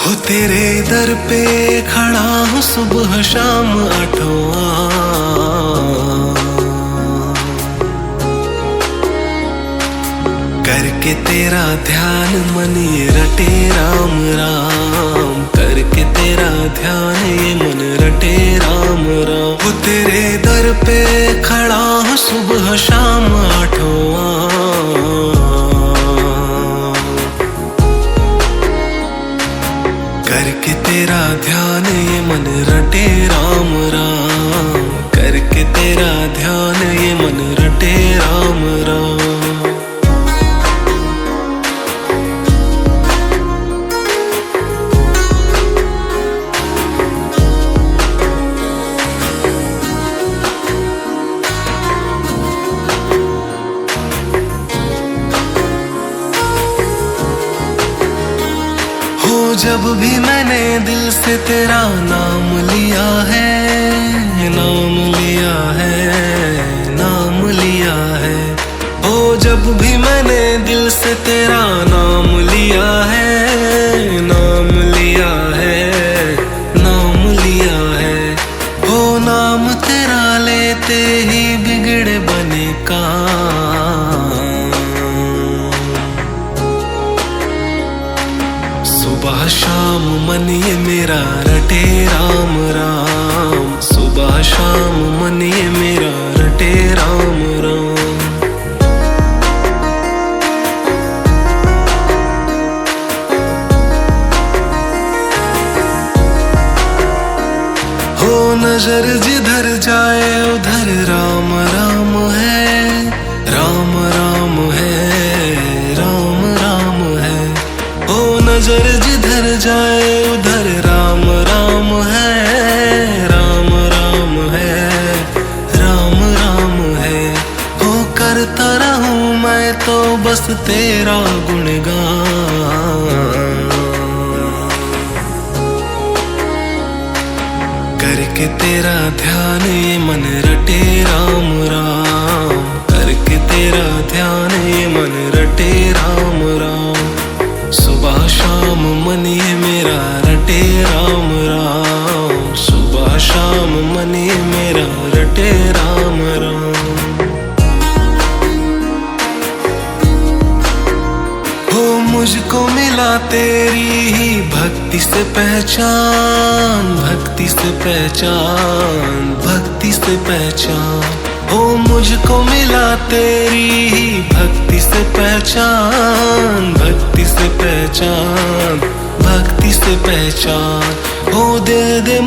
हो तेरे दर पे खड़ा हूँ सुबह शाम आठों करके तेरा ध्यान मन ये रटे राम राम, करके तेरा ध्यान ये मन रटे राम राम। हो तेरे दर पे खड़ा हूँ सुबह शाम आठों करके तेरा ध्यान ये मन रटे राम राम, करके तेरा ध्यान ये मन रटे राम राम। जब भी मैंने दिल से तेरा नाम लिया है, नाम लिया है, नाम लिया है। ओ जब भी मैंने दिल से तेरा नाम लिया है, नाम लिया है, नाम लिया है। ओ नाम तेरा लेते ही बिगड़े बने काम, सुबह शाम मन ये मेरा रटे राम राम, सुबह शाम मन ये मेरा रटे राम राम। हो नजर जिधर जाए उधर राम राम है, राम राम है, राम राम है। हो नजर जिधर जाए उधर राम राम है, राम राम है, राम राम है। हो करता रहूं मैं तो बस तेरा गुणगान, करके तेरा ध्यान ये मन रटे राम राम, करके तेरा ध्यान ये मन रटे राम राम। सुबह शाम मन ये मेरा रटे राम राम, सुबह शाम मन ये मेरा रटे राम राम। हो मुझको मिला तेरी ही भक्ति से पहचान, भक्ति से पहचान, भक्ति से पहचान। हो मुझको मिला तेरी ही भक्ति से पहचान, भक्ति से पहचान, भक्ति से पहचान। हो दे दे